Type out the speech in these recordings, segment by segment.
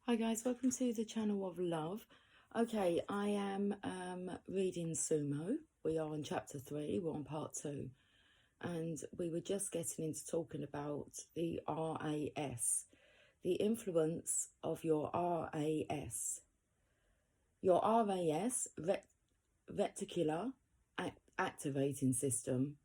Hi guys, welcome to the channel of love. Okay, I am reading SUMO. We are on chapter 3, we're on part 2. And we were just getting into talking about the RAS, the influence of your RAS. Your RAS, reticular activating system,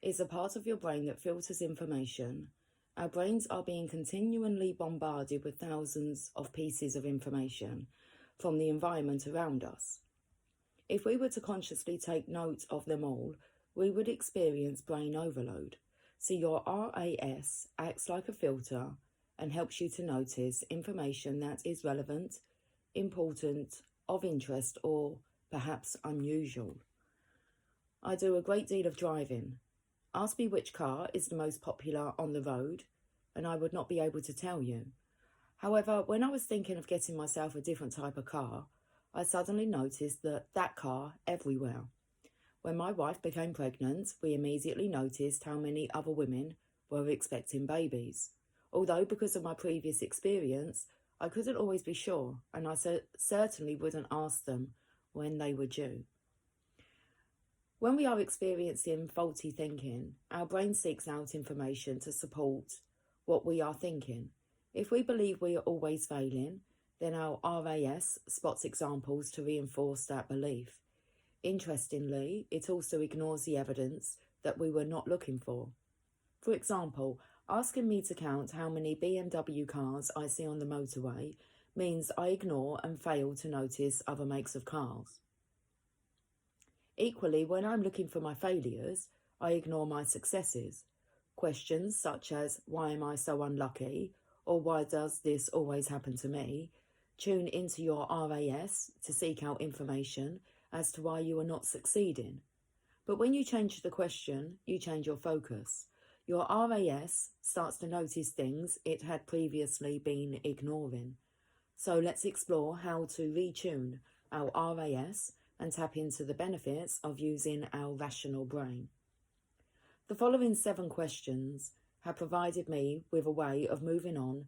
is a part of your brain that filters information. Our brains are being continually bombarded with thousands of pieces of information from the environment around us. If we were to consciously take note of them all, we would experience brain overload. So your RAS acts like a filter and helps you to notice information that is relevant, important, of interest, or perhaps unusual. I do a great deal of driving. Ask me which car is the most popular on the road, and I would not be able to tell you. However, when I was thinking of getting myself a different type of car, I suddenly noticed that car everywhere. When my wife became pregnant, we immediately noticed how many other women were expecting babies. Although because of my previous experience, I couldn't always be sure, and I certainly wouldn't ask them when they were due. When we are experiencing faulty thinking, our brain seeks out information to support what we are thinking. If we believe we are always failing, then our RAS spots examples to reinforce that belief. Interestingly, it also ignores the evidence that we were not looking for. For example, asking me to count how many BMW cars I see on the motorway means I ignore and fail to notice other makes of cars. Equally, when I'm looking for my failures, I ignore my successes. Questions such as, why am I so unlucky? Or why does this always happen to me? Tune into your RAS to seek out information as to why you are not succeeding. But when you change the question, you change your focus. Your RAS starts to notice things it had previously been ignoring. So let's explore how to retune our RAS and tap into the benefits of using our rational brain. The following 7 questions have provided me with a way of moving on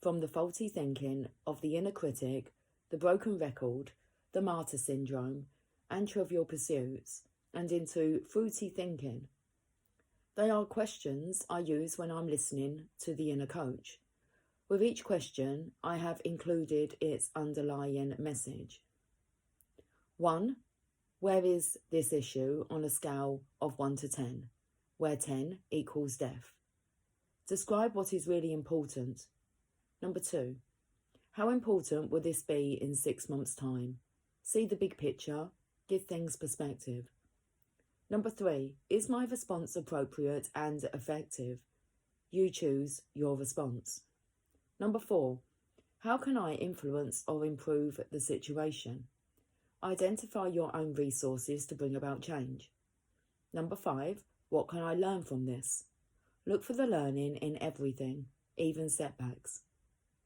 from the faulty thinking of the inner critic, the broken record, the martyr syndrome, and trivial pursuits, and into fruity thinking. They are questions I use when I'm listening to the inner coach. With each question, I have included its underlying message. 1. Where is this issue on a scale of 1 to 10, where 10 equals death? Describe what is really important. Number 2. How important will this be in 6 months' time? See the big picture, give things perspective. Number 3. Is my response appropriate and effective? You choose your response. Number 4. How can I influence or improve the situation? Identify your own resources to bring about change. Number 5, what can I learn from this? Look for the learning in everything, even setbacks.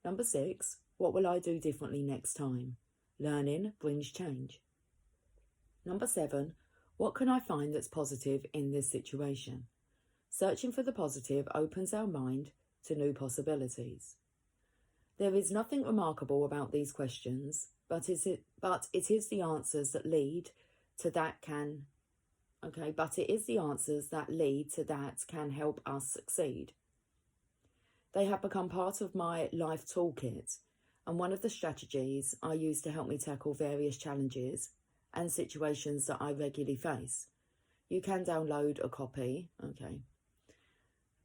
Number 6, what will I do differently next time? Learning brings change. Number 7, what can I find that's positive in this situation? Searching for the positive opens our mind to new possibilities. There is nothing remarkable about these questions, but it is the answers that lead to that can help us succeed. They have become part of my life toolkit, and one of the strategies I use to help me tackle various challenges and situations that I regularly face. You can download a copy,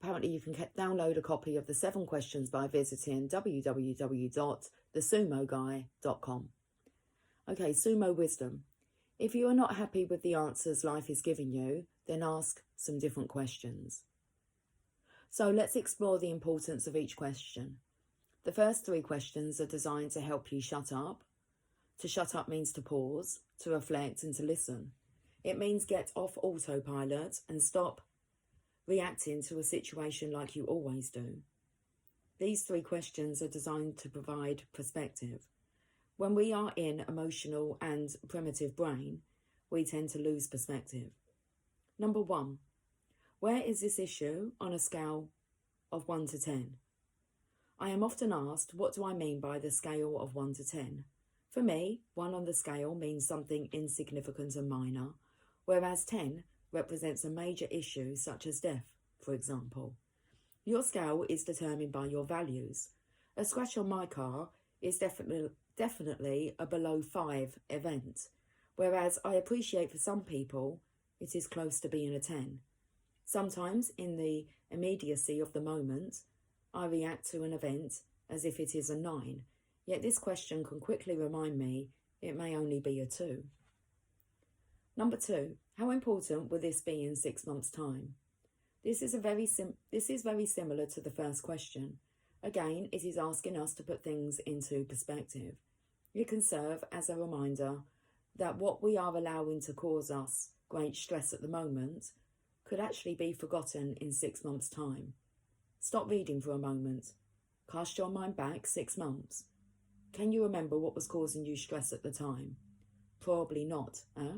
Apparently you can download a copy of the 7 questions by visiting www.thesumoguy.com. Okay, Sumo Wisdom. If you are not happy with the answers life is giving you, then ask some different questions. So let's explore the importance of each question. The first 3 questions are designed to help you shut up. To shut up means to pause, to reflect and to listen. It means get off autopilot and stop reacting to a situation like you always do. These 3 questions are designed to provide perspective. When we are in emotional and primitive brain, we tend to lose perspective. Number 1, where is this issue on a scale of 1 to 10? I am often asked, what do I mean by the scale of 1 to 10? For me, 1 on the scale means something insignificant and minor, whereas 10 represents a major issue such as death, for example. Your scale is determined by your values. A scratch on my car is definitely a below 5 event, whereas I appreciate for some people it is close to being a 10. Sometimes, in the immediacy of the moment, I react to an event as if it is a 9, yet this question can quickly remind me it may only be a 2. Number 2, how important will this be in 6 months' time? This is very similar to the first question. Again, it is asking us to put things into perspective. It can serve as a reminder that what we are allowing to cause us great stress at the moment could actually be forgotten in 6 months' time. Stop reading for a moment. Cast your mind back 6 months. Can you remember what was causing you stress at the time? Probably not, eh?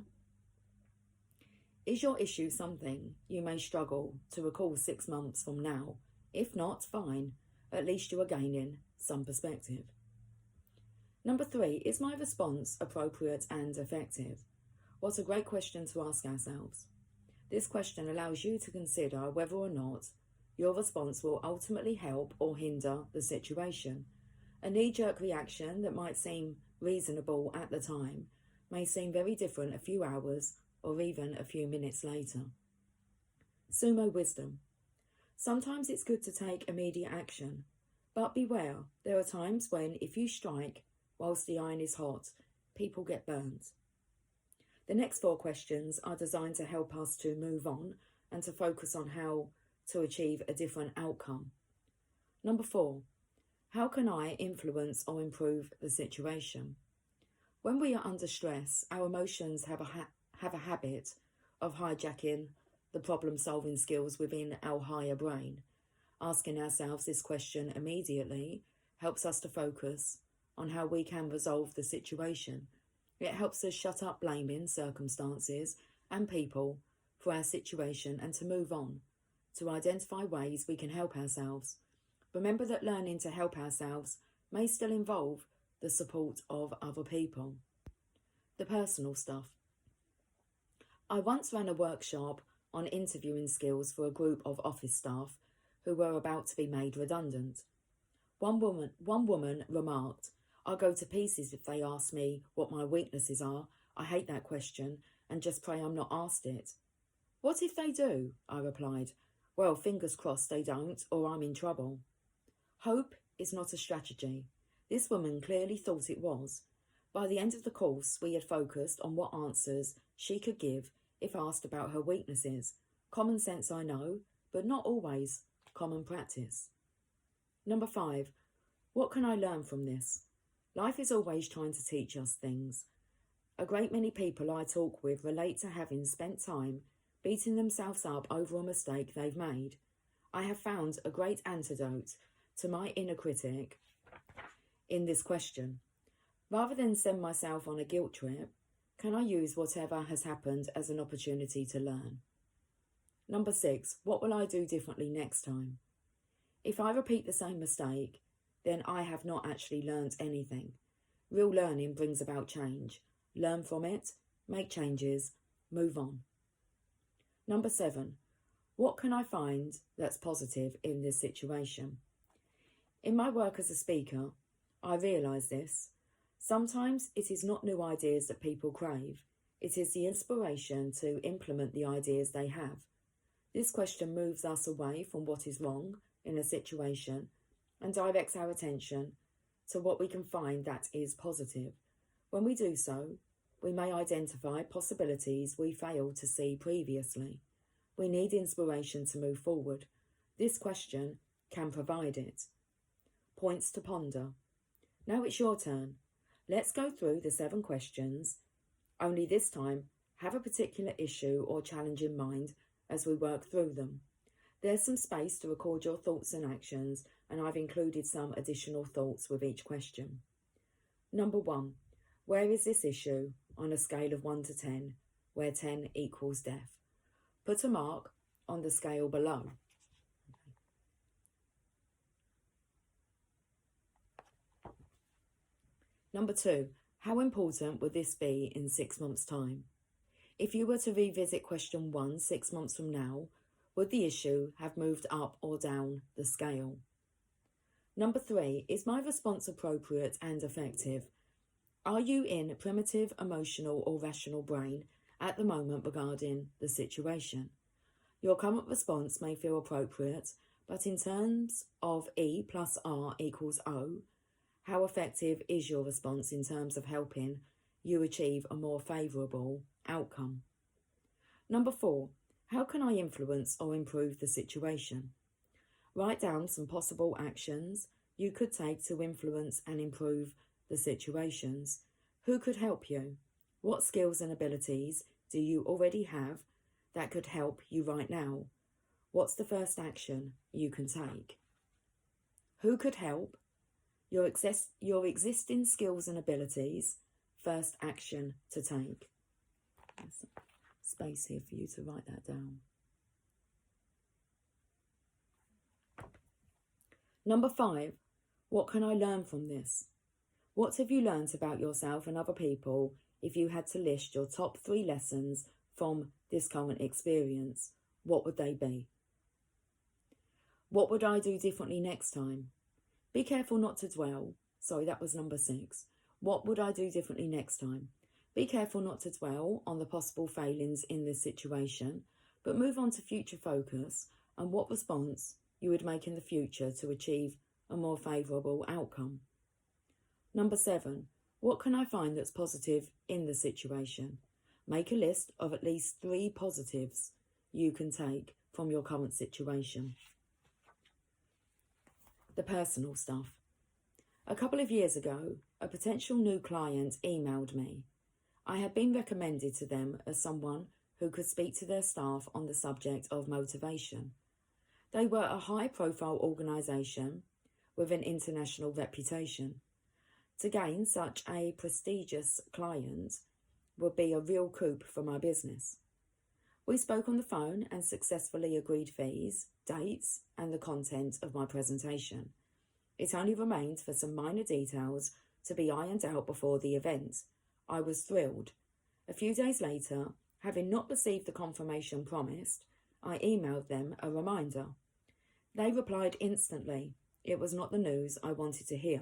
Is your issue something you may struggle to recall 6 months from now? If not, fine. At least you are gaining some perspective. Number 3, is my response appropriate and effective? What a great question to ask ourselves. This question allows you to consider whether or not your response will ultimately help or hinder the situation. A knee-jerk reaction that might seem reasonable at the time may seem very different a few hours or even a few minutes later. SUMO wisdom. Sometimes it's good to take immediate action, but beware, there are times when if you strike whilst the iron is hot, people get burnt. The next 4 questions are designed to help us to move on and to focus on how to achieve a different outcome. Number 4, how can I influence or improve the situation? When we are under stress, our emotions have a habit of hijacking the problem-solving skills within our higher brain. Asking ourselves this question immediately helps us to focus on how we can resolve the situation. It helps us shut up blaming circumstances and people for our situation and to move on, to identify ways we can help ourselves. Remember that learning to help ourselves may still involve the support of other people. The personal stuff. I once ran a workshop on interviewing skills for a group of office staff who were about to be made redundant. One woman remarked, "I'll go to pieces if they ask me what my weaknesses are. I hate that question and just pray I'm not asked it." "What if they do?" I replied. "Well, fingers crossed they don't, or I'm in trouble." Hope is not a strategy. This woman clearly thought it was. By the end of the course, we had focused on what answers she could give if asked about her weaknesses. Common sense, I know, but not always common practice. Number 5, what can I learn from this? Life is always trying to teach us things. A great many people I talk with relate to having spent time beating themselves up over a mistake they've made. I have found a great antidote to my inner critic in this question. Rather than send myself on a guilt trip, can I use whatever has happened as an opportunity to learn? Number 6, what will I do differently next time? If I repeat the same mistake, then I have not actually learnt anything. Real learning brings about change. Learn from it, make changes, move on. Number 7, what can I find that's positive in this situation? In my work as a speaker, I realise this. Sometimes it is not new ideas that people crave. It is the inspiration to implement the ideas they have. This question moves us away from what is wrong in a situation and directs our attention to what we can find that is positive. When we do so, we may identify possibilities we failed to see previously. We need inspiration to move forward. This question can provide it. Points to ponder. Now it's your turn. Let's go through the 7 questions, only this time have a particular issue or challenge in mind as we work through them. There's some space to record your thoughts and actions, and I've included some additional thoughts with each question. Number 1, where is this issue on a scale of 1 to 10, where 10 equals death? Put a mark on the scale below. Number 2, how important would this be in 6 months' time? If you were to revisit question 1 6 months from now, would the issue have moved up or down the scale? Number 3, is my response appropriate and effective? Are you in primitive, emotional or rational brain at the moment regarding the situation? Your current response may feel appropriate, but in terms of E plus R equals O, how effective is your response in terms of helping you achieve a more favourable outcome? Number 4, how can I influence or improve the situation? Write down some possible actions you could take to influence and improve the situations. Who could help you? What skills and abilities do you already have that could help you right now? What's the first action you can take? Who could help? Your existing skills and abilities, first action to take. There's space here for you to write that down. Number 5, what can I learn from this? What have you learnt about yourself and other people if you had to list your top 3 lessons from this current experience? What would they be? What would I do differently next time? Be careful not to dwell. Sorry, that was number 6. What would I do differently next time? Be careful not to dwell on the possible failings in this situation, but move on to future focus and what response you would make in the future to achieve a more favourable outcome. Number 7, what can I find that's positive in the situation? Make a list of at least 3 positives you can take from your current situation. The personal stuff. A couple of years ago, a potential new client emailed me. I had been recommended to them as someone who could speak to their staff on the subject of motivation. They were a high-profile organisation with an international reputation. To gain such a prestigious client would be a real coup for my business. We spoke on the phone and successfully agreed fees, dates, and the content of my presentation. It only remained for some minor details to be ironed out before the event. I was thrilled. A few days later, having not received the confirmation promised, I emailed them a reminder. They replied instantly. It was not the news I wanted to hear.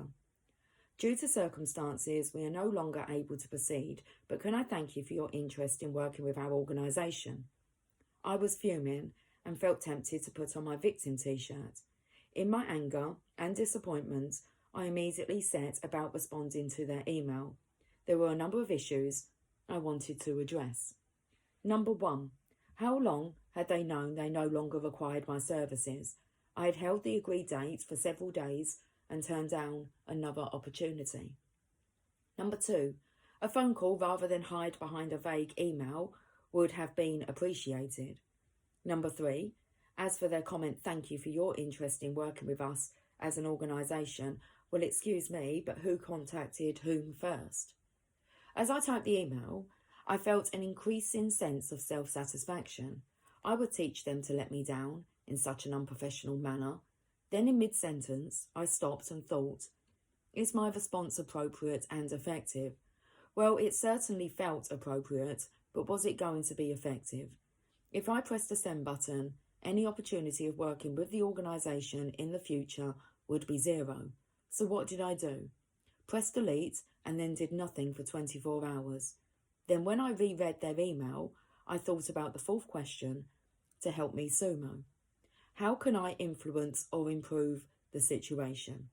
Due to circumstances, we are no longer able to proceed, but can I thank you for your interest in working with our organisation? I was fuming and felt tempted to put on my victim t-shirt. In my anger and disappointment, I immediately set about responding to their email. There were a number of issues I wanted to address. Number 1, how long had they known they no longer required my services? I had held the agreed date for several days and turned down another opportunity. Number 2, a phone call rather than hide behind a vague email would have been appreciated. Number 3, as for their comment, thank you for your interest in working with us as an organisation. Well, excuse me, but who contacted whom first? As I typed the email, I felt an increasing sense of self-satisfaction. I would teach them to let me down in such an unprofessional manner. Then in mid-sentence, I stopped and thought, is my response appropriate and effective? Well, it certainly felt appropriate, but was it going to be effective? If I pressed the send button, any opportunity of working with the organisation in the future would be 0. So what did I do? Pressed delete and then did nothing for 24 hours. Then when I reread their email, I thought about the 4th question to help me SUMO. How can I influence or improve the situation?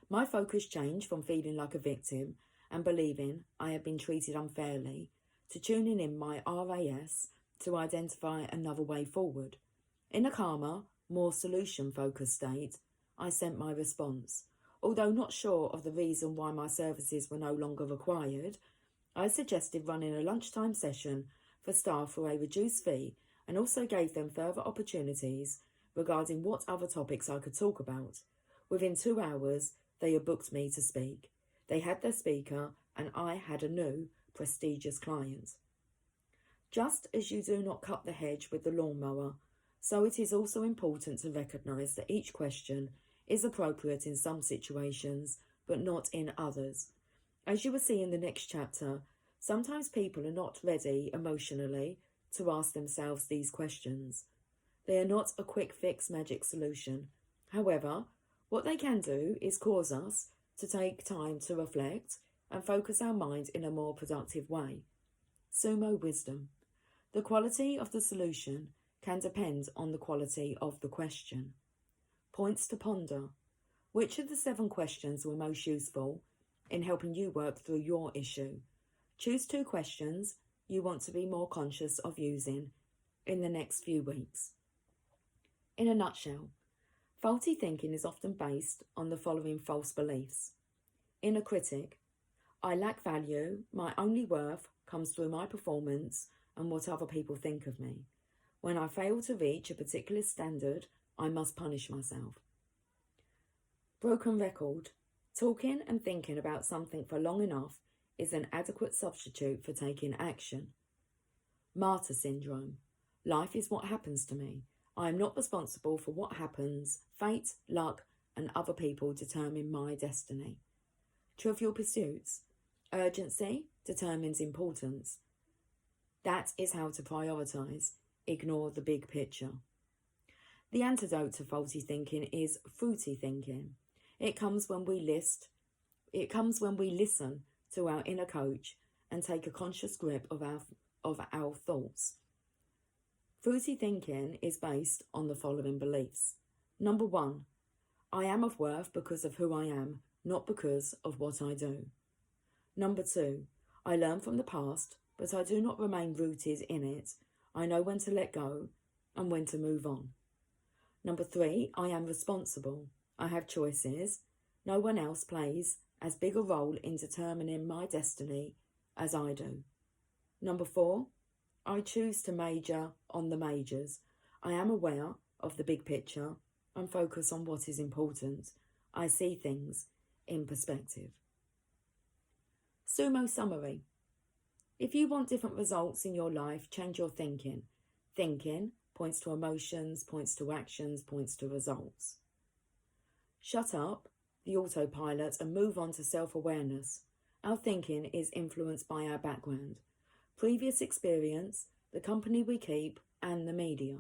My focus changed from feeling like a victim and believing I had been treated unfairly to tuning in my RAS to identify another way forward. In a calmer, more solution-focused state, I sent my response. Although not sure of the reason why my services were no longer required, I suggested running a lunchtime session for staff for a reduced fee and also gave them further opportunities regarding what other topics I could talk about. Within 2 hours, they had booked me to speak. They had their speaker and I had a new, prestigious client. Just as you do not cut the hedge with the lawnmower, so it is also important to recognise that each question is appropriate in some situations, but not in others. As you will see in the next chapter, sometimes people are not ready emotionally to ask themselves these questions. They are not a quick fix magic solution. However, what they can do is cause us to take time to reflect and focus our mind in a more productive way. SUMO wisdom. The quality of the solution can depend on the quality of the question. Points to ponder. Which of the 7 questions were most useful in helping you work through your issue? Choose 2 questions you want to be more conscious of using in the next few weeks. In a nutshell, faulty thinking is often based on the following false beliefs. Inner critic. I lack value, my only worth comes through my performance and what other people think of me. When I fail to reach a particular standard, I must punish myself. Broken record. Talking and thinking about something for long enough is an adequate substitute for taking action. Martyr syndrome. Life is what happens to me. I am not responsible for what happens. Fate, luck, and other people determine my destiny. Trivial pursuits. Urgency determines importance. That is how to prioritise. Ignore the big picture. The antidote to faulty thinking is fruity thinking. It comes when we listen to our inner coach and take a conscious grip of our thoughts. Fruity thinking is based on the following beliefs. Number 1, I am of worth because of who I am, not because of what I do. Number 2, I learn from the past, but I do not remain rooted in it. I know when to let go and when to move on. Number 3, I am responsible. I have choices. No one else plays as big a role in determining my destiny as I do. Number 4, I choose to major on the majors. I am aware of the big picture and focus on what is important. I see things in perspective. SUMO summary. If you want different results in your life, change your thinking. Thinking points to emotions, points to actions, points to results. Shut up the autopilot and move on to self-awareness. Our thinking is influenced by our background, previous experience, the company we keep, and the media.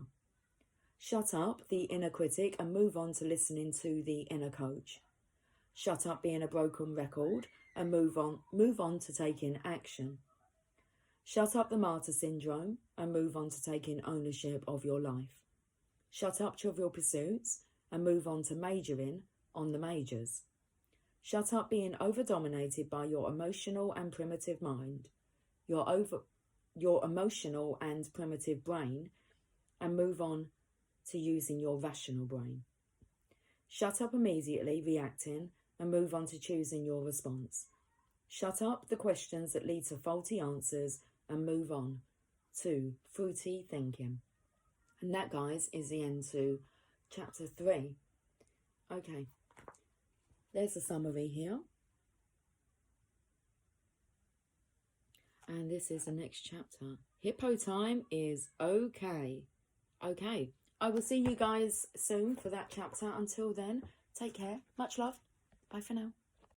Shut up the inner critic and move on to listening to the inner coach. Shut up being a broken record and move on to taking action. Shut up the martyr syndrome and move on to taking ownership of your life. Shut up trivial pursuits and move on to majoring on the majors. Shut up being over-dominated by your emotional and primitive mind, your emotional and primitive brain, and move on to using your rational brain. Shut up immediately reacting and move on to choosing your response. Shut up the questions that lead to faulty answers and move on to fruity thinking. And that, guys, is the end to chapter 3. Okay, there's a summary here. And this is the next chapter. Hippo time is okay. Okay, I will see you guys soon for that chapter. Until then, take care. Much love. Bye for now.